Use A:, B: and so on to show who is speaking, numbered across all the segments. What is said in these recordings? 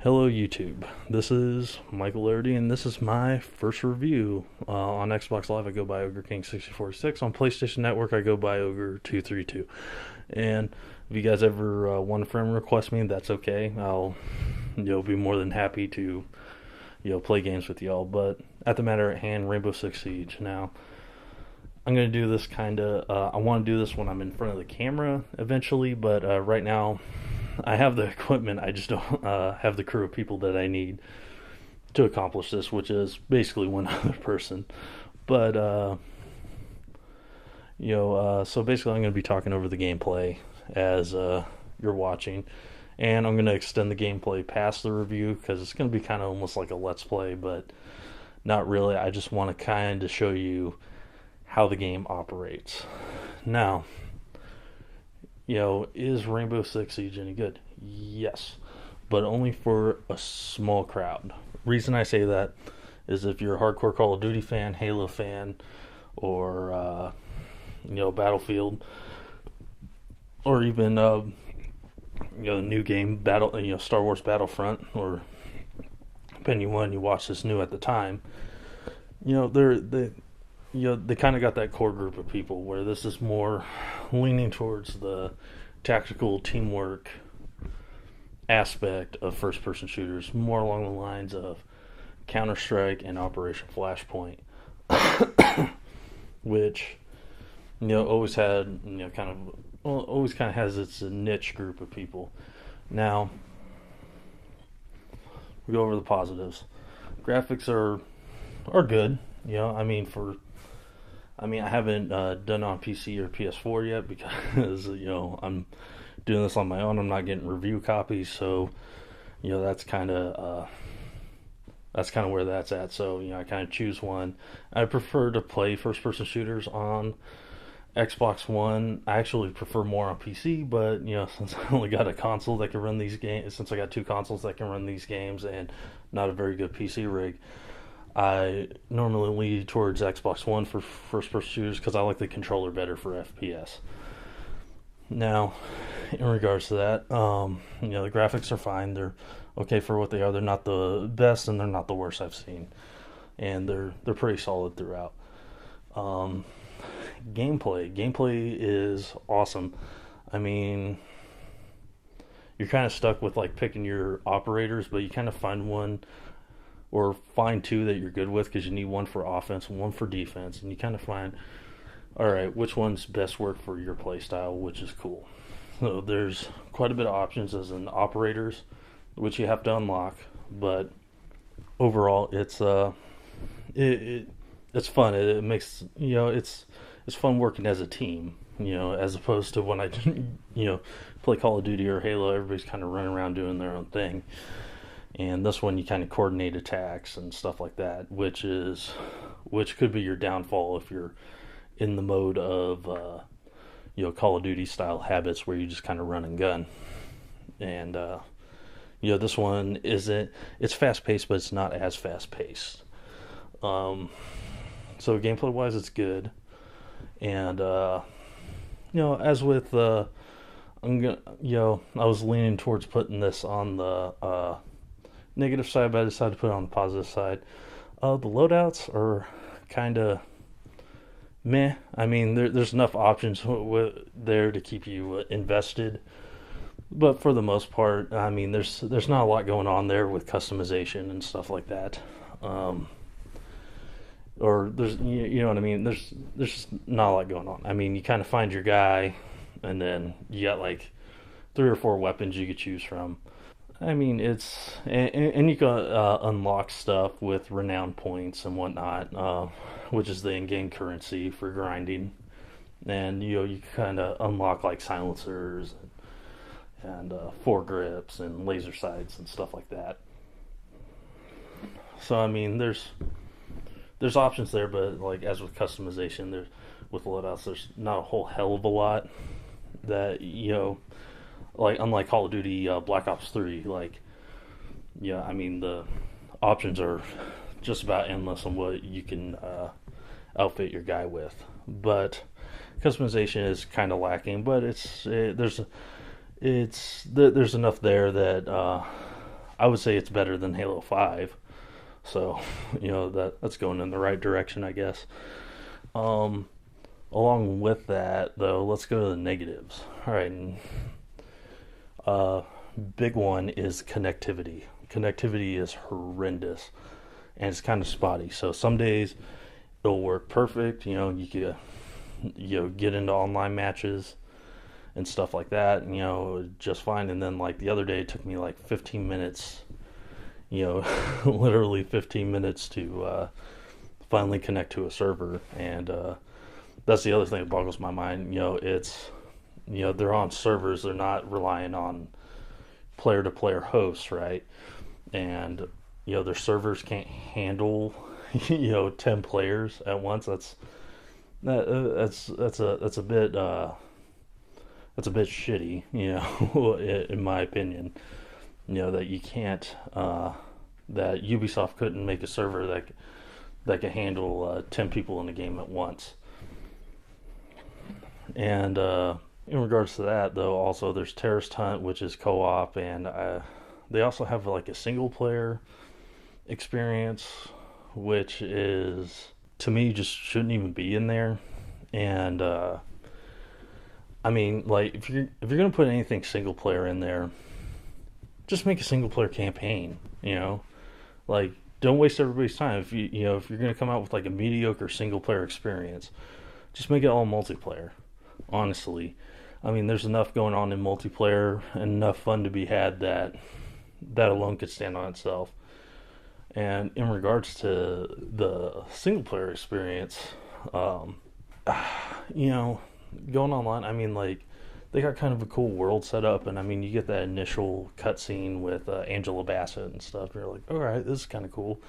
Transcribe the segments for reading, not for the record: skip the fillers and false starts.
A: Hello YouTube, this is Michael Lurdy and this is my first review. On Xbox Live I go by Ogre King 6046. On PlayStation Network I go by Ogre 232. And if you guys ever want a friend request me, that's okay. I'll be more than happy to play games with y'all. But at the matter at hand, Rainbow Six Siege. Now I'm gonna do this I want to do this when I'm in front of the camera eventually, but right now I have the equipment. I just don't have the crew of people that I need to accomplish this, which is basically one other person. But so basically, I'm going to be talking over the gameplay as you're watching, and I'm going to extend the gameplay past the review because it's going to be kind of almost like a let's play, but not really. I just want to kind of show you how the game operates. Now, is Rainbow Six Siege any good? Yes, but only for a small crowd. Reason I say that is if you're a hardcore Call of Duty fan, Halo fan, or Battlefield, or even the new game Star Wars Battlefront, or depending on when you watch this new at the time, they kind of got that core group of people where this is more leaning towards the tactical teamwork aspect of first-person shooters, more along the lines of Counter-Strike and Operation Flashpoint, which always had always kind of has its niche group of people. Now we go over the positives. Graphics are good. I haven't done on PC or PS4 yet because I'm doing this on my own. I'm not getting review copies, so that's kind of where that's at. So I kind of choose one. I prefer to play first-person shooters on Xbox One. I actually prefer more on PC, but since I only got a console that can run these games, since I got two consoles that can run these games, and not a very good PC rig, I normally lean towards Xbox One for first-person shooters because I like the controller better for FPS. Now, in regards to that, the graphics are fine. They're okay for what they are. They're not the best and they're not the worst I've seen, and they're pretty solid throughout. Gameplay is awesome. I mean, you're kind of stuck with like picking your operators, but you kind of find one or find two that you're good with because you need one for offense and one for defense, and you kind of find, all right, which one's best work for your play style, which is cool. So there's quite a bit of options as in operators, which you have to unlock, but overall it's it's fun. It makes it's fun working as a team, as opposed to when I play Call of Duty or Halo. Everybody's kind of running around doing their own thing. And this one you kind of coordinate attacks and stuff like that, which could be your downfall if you're in the mode of Call of Duty style habits where you just kind of run and gun. And this one it's fast paced, but it's not as fast paced. So gameplay wise, it's good. And as with I was leaning towards putting this on the negative side, but I decided to put it on the positive side. The loadouts are kind of meh. I mean, there's enough options there to keep you invested, but for the most part, I mean, there's not a lot going on there with customization and stuff like that. Or there's you know what I mean. There's just not a lot going on. I mean, you kind of find your guy, and then you got like 3 or 4 weapons you could choose from. I mean, it's and you can unlock stuff with renown points and whatnot, which is the in-game currency for grinding. And you kind of unlock like silencers and foregrips and laser sights and stuff like that. So I mean, there's options there, but like as with customization, with loadouts, there's not a whole hell of a lot that like unlike Call of Duty Black Ops 3, I mean the options are just about endless on what you can outfit your guy with, but customization is kind of lacking. But there's enough there that I would say it's better than Halo 5. So, that's going in the right direction, I guess. Um, Along with that, though, let's go to the negatives. All right, and, uh, big one is connectivity. Connectivity is horrendous, and it's kind of spotty. So some days it'll work perfect. You can get into online matches and stuff like that. Just fine. And then like the other day, it took me like 15 minutes. Literally 15 minutes to finally connect to a server, and that's the other thing that boggles my mind. It's they're on servers; they're not relying on player-to-player hosts, right? And their servers can't handle 10 players at once. That's a bit shitty, in my opinion. That you can't that Ubisoft couldn't make a server that could handle 10 people in a game at once. And in regards to that, though, also there's Terrorist Hunt, which is co-op, and they also have like a single player experience, which is, to me, just shouldn't even be in there. And I mean, like, if you're gonna put anything single player in there, just make a single player campaign. Like, don't waste everybody's time. If if you're gonna come out with like a mediocre single player experience, just make it all multiplayer. Honestly, I mean, there's enough going on in multiplayer and enough fun to be had that alone could stand on itself. And in regards to the single player experience, um, going online, I mean, like, they got kind of a cool world set up, and I mean, you get that initial cutscene with Angela Bassett and stuff. And you're like, all right, this is kind of cool,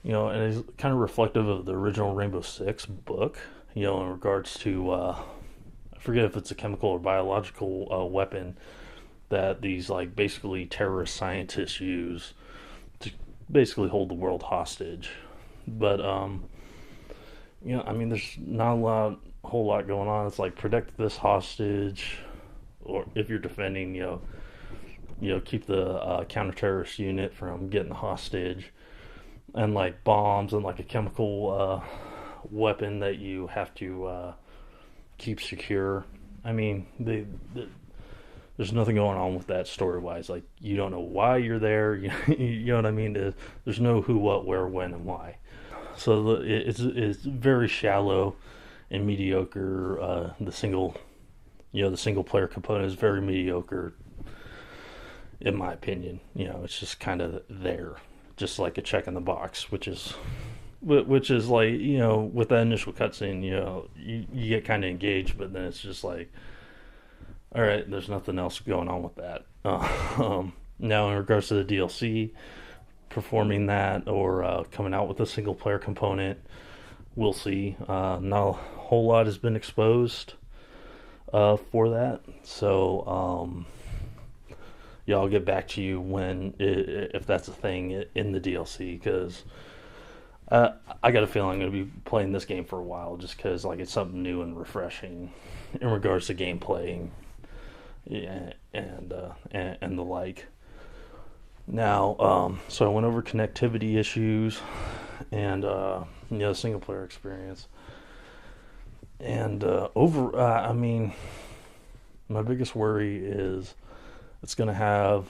A: and it's kind of reflective of the original Rainbow Six book, in regards to I forget if it's a chemical or biological weapon that these like basically terrorist scientists use to basically hold the world hostage. But I mean, there's not a whole lot going on. It's like protect this hostage, or if you're defending, keep the counter-terrorist unit from getting the hostage, and like bombs and like a chemical weapon that you have to keep secure. I mean, there's nothing going on with that story-wise. Like, you don't know why you're there. You know what I mean? There's no who, what, where, when, and why. So it's very shallow and mediocre. The single player component is very mediocre, in my opinion. It's just kind of there, just like a check in the box, which is like, with that initial cutscene, you get kind of engaged, but then it's just like, all right, there's nothing else going on with that. Now, in regards to the DLC, performing that or coming out with a single player component, we'll see. Not a whole lot has been exposed for that, so yeah, I'll get back to you if that's a thing in the DLC, because I got a feeling I'm going to be playing this game for a while, just because like it's something new and refreshing in regards to gameplay, yeah, and the like. Now, so I went over connectivity issues and single player experience, and I mean, my biggest worry is it's going to have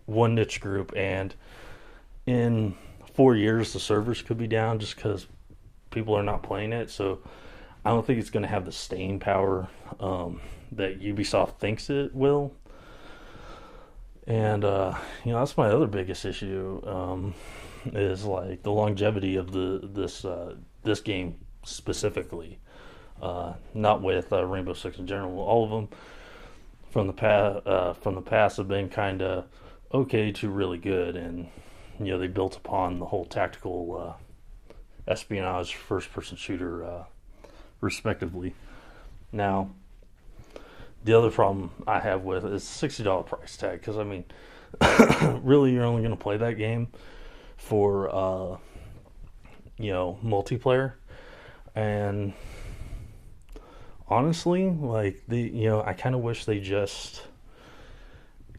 A: one niche group, and in 4 years the servers could be down just because people are not playing it. So I don't think it's going to have the staying power that Ubisoft thinks it will. And that's my other biggest issue, is like the longevity of this game specifically, not with Rainbow Six in general. All of them from the past have been kind of okay to really good, and they built upon the whole tactical espionage first person shooter respectively. Now, the other problem I have with it is $60 price tag, because I mean, really, you're only going to play that game for multiplayer, and honestly, like I kind of wish they just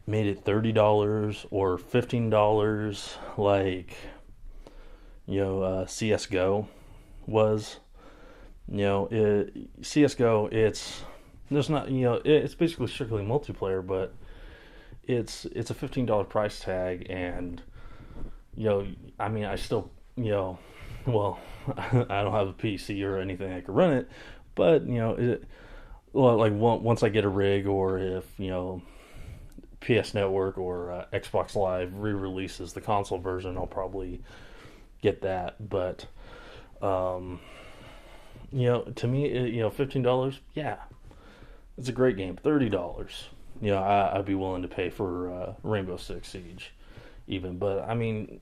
A: made it $30 or $15, like CS:GO was. CS:GO, there's not it's basically strictly multiplayer, but it's a $15 price tag, and I mean, I still well, I don't have a PC or anything that can run it, but well, like once I get a rig, or if PS Network or Xbox Live re-releases the console version, I'll probably get that. But to me, $15, yeah, it's a great game. $30, I'd be willing to pay for Rainbow Six Siege, even. But I mean,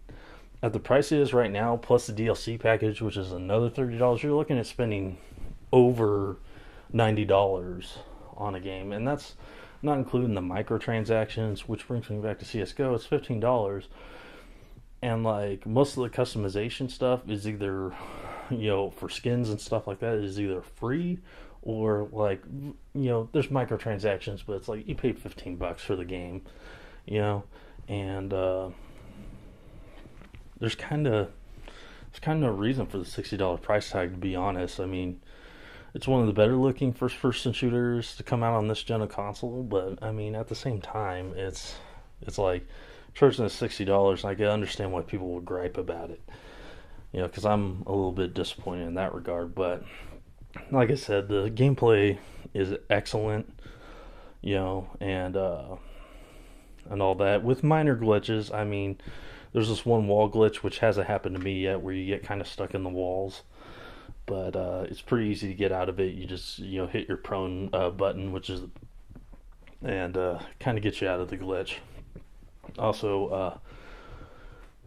A: at the price it is right now, plus the DLC package, which is another $30, you're looking at spending over $90 on a game, and that's not including the microtransactions, which brings me back to CS:GO. It's $15, and like most of the customization stuff is either, for skins and stuff like that, is either free or like, there's microtransactions, but it's like you paid $15 for the game, and there's kind of no reason for the $60 price tag, to be honest. I mean, it's one of the better looking first person shooters to come out on this gen of console, but I mean, at the same time, it's like charging us $60, and I can understand why people would gripe about it, because I'm a little bit disappointed in that regard. But like I said, the gameplay is excellent, and all that, with minor glitches. I mean, there's this one wall glitch which hasn't happened to me yet, where you get kind of stuck in the walls, but it's pretty easy to get out of it. You just hit your prone button, and kind of gets you out of the glitch. Also,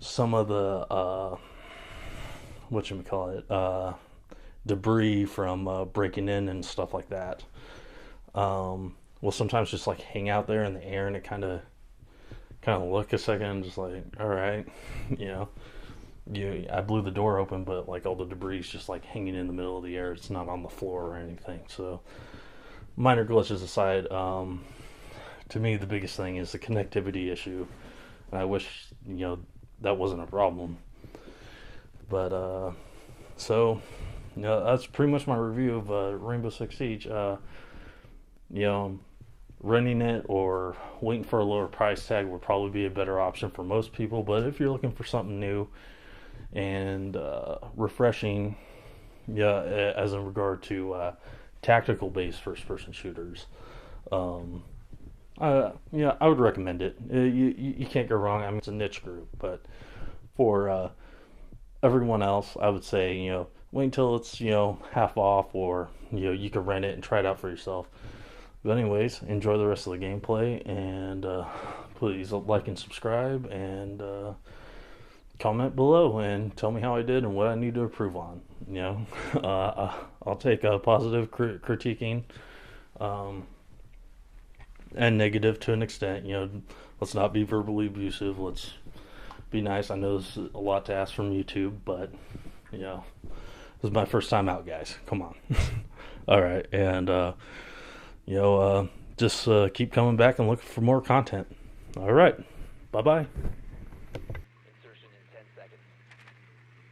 A: some of the debris from breaking in and stuff like that will sometimes just like hang out there in the air, and it kind of look a second, just like, all right, I blew the door open, but like all the debris is just like hanging in the middle of the air. It's not on the floor or anything. So minor glitches aside, to me the biggest thing is the connectivity issue, and I wish that wasn't a problem. But so that's pretty much my review of Rainbow Six Siege. Renting it or waiting for a lower price tag would probably be a better option for most people. But if you're looking for something new and refreshing, as in regard to tactical based first person shooters, I would recommend it. You can't go wrong. I mean, it's a niche group, but for everyone else, I would say wait until it's half off, or you can rent it and try it out for yourself. But anyways, enjoy the rest of the gameplay, and please like and subscribe, and comment below and tell me how I did and what I need to improve on. I'll take a positive critiquing, and negative to an extent. Let's not be verbally abusive. Let's be nice. I know this is a lot to ask from YouTube, but this is my first time out, guys. Come on. All right, and just keep coming back and looking for more content. All right, bye-bye.
B: Insertion in 10 seconds.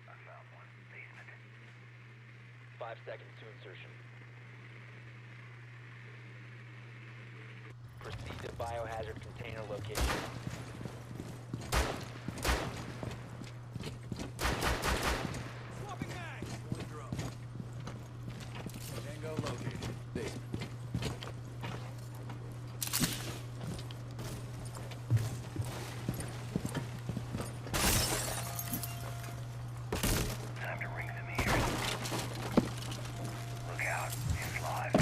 B: I found one. Basement. 5 seconds to insertion. Proceed to biohazard container location.
C: Swapping mag! Fully drone. Tango located. Basement.
B: Time to ring them ears. Look out. It's live.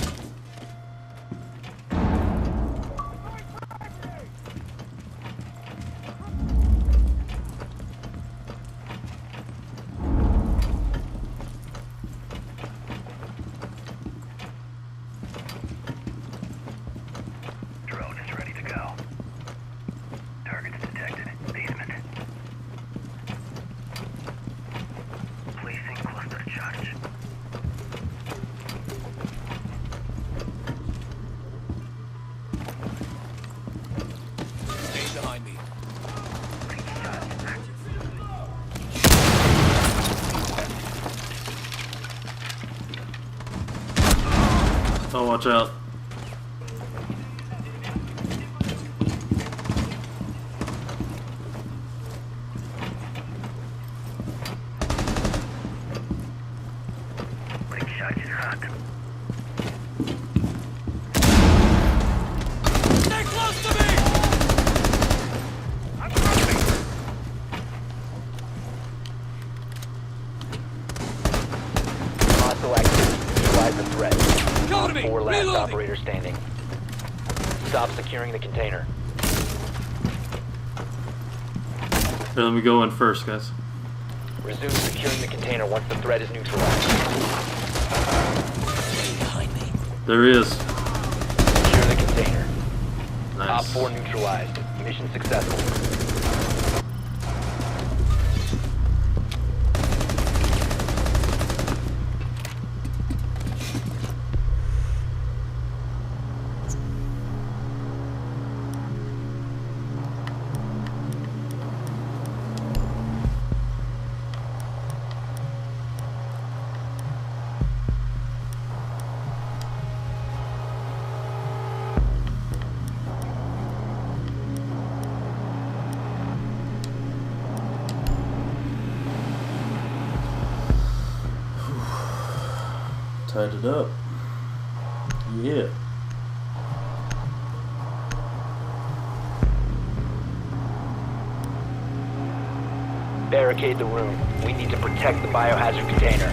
A: Oh, watch out.
C: Stay close to me!
B: Hostile activity. Neutralize the threat.
C: Cover me!
B: 4 last
C: Reloading!
B: operator standing. Stop securing the container.
A: Here, let me go in first, guys.
B: Resume securing the container once the threat is neutralized.
C: Behind me.
A: There he is.
B: Secure the container. Op
A: Nice.
B: 4 neutralized. Mission successful.
A: Tied it up. Yeah.
B: Barricade the room. We need to protect the biohazard container.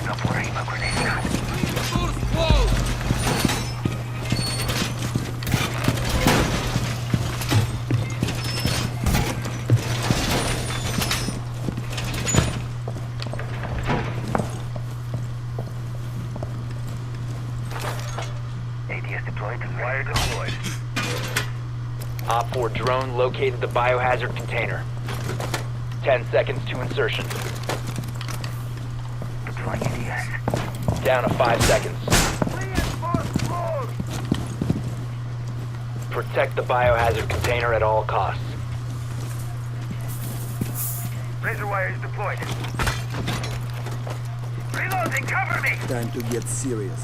B: Stop worrying about grenade shot.
C: Doors closed!
B: ADS deployed and wire deployed. Op 4 drone located the biohazard container. 10 seconds to insertion. Deploying ADS. Down to 5 seconds. Protect the biohazard container at all costs. Razor wire is deployed. Reloading, cover me!
D: Time to get serious.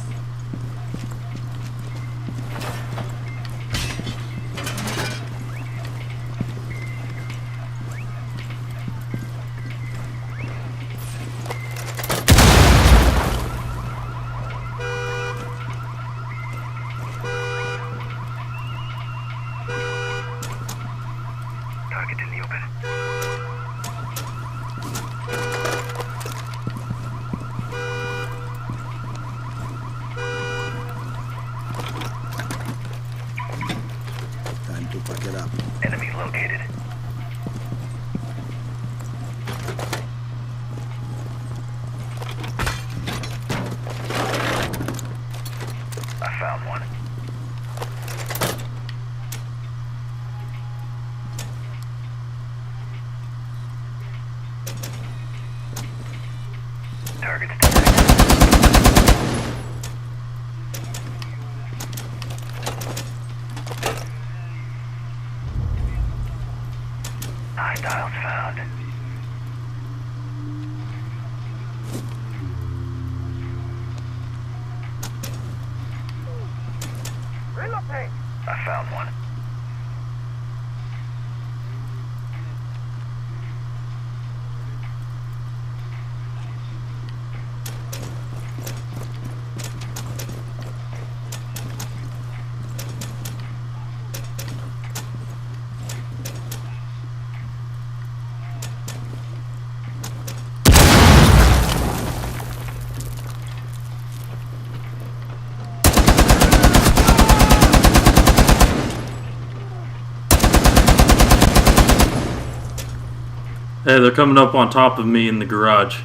B: Target in the open.
D: Time to pack it up.
B: Enemy located. I found one. Target's detected. Hostiles found. Reloading. I found one.
A: Hey, they're coming up on top of me in the garage.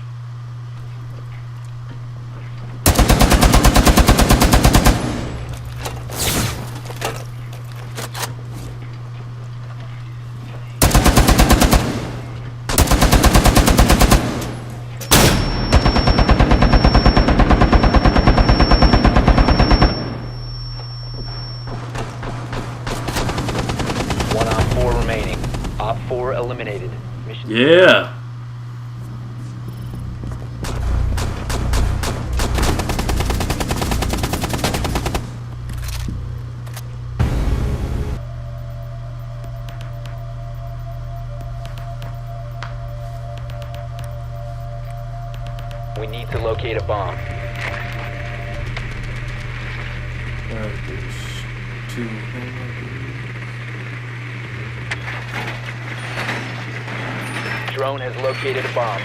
B: One Op 4 remaining. Op 4 eliminated. Mission
A: Yeah.
B: locate a bomb.
A: Alright, there's 2 of them, I believe.
B: Drone has located a bomb.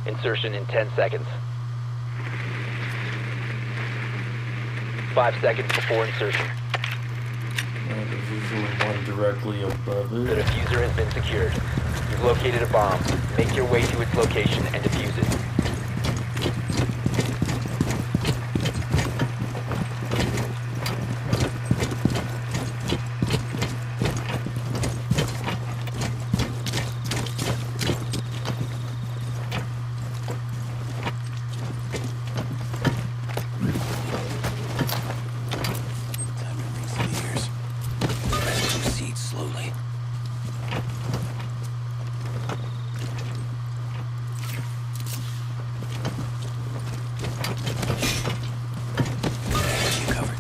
B: Insertion in 10 seconds. 5 seconds before insertion.
A: There's usually one directly above
B: The
A: it.
B: diffuser has been secured. You've located a bomb. Make your way to its location and defuse it.
C: Time to rinse the ears. Let's proceed slowly. You covered.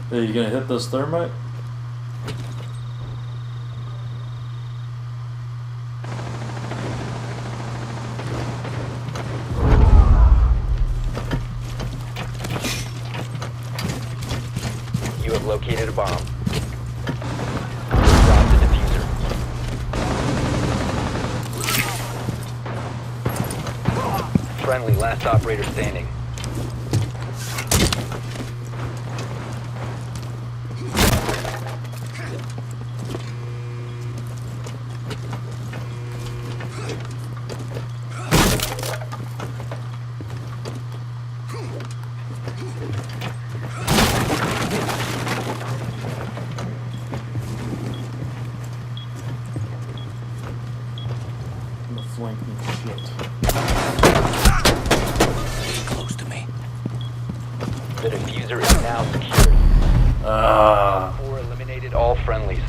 A: Hey, you gonna hit this thermite?
B: You have located a bomb. Drop the diffuser. Friendly, last operator standing.
A: I'm gonna flank me shit.
C: Stay close to me.
B: The diffuser is now secured.
A: Ah.
B: 4 eliminated all friendlies.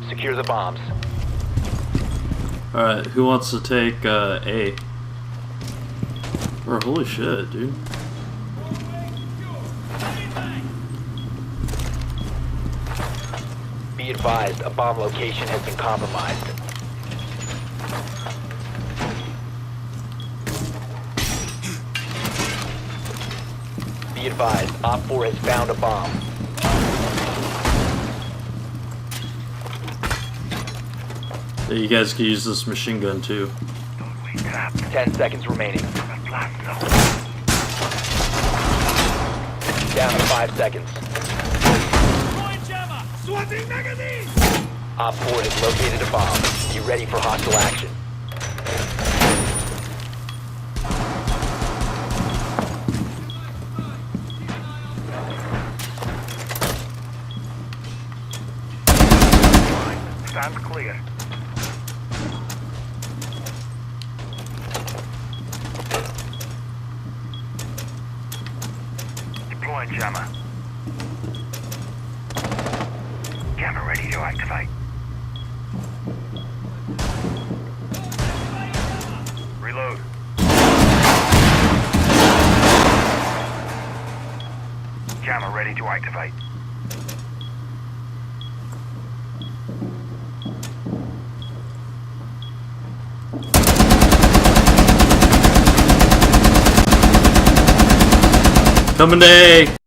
B: Secure the bombs.
A: Alright, who wants to take A? Or holy shit, dude.
B: Be advised, a bomb location has been compromised. Be advised, Op 4 has found a bomb.
A: Hey, you guys can use this machine gun too.
B: 10 seconds remaining. Down to 5 seconds. Op 4 has located a bomb. You ready for hostile action?
E: Stand clear. Deploying jammer. Jammer ready to activate. Reload. Jammer ready to activate.
A: Coming to A.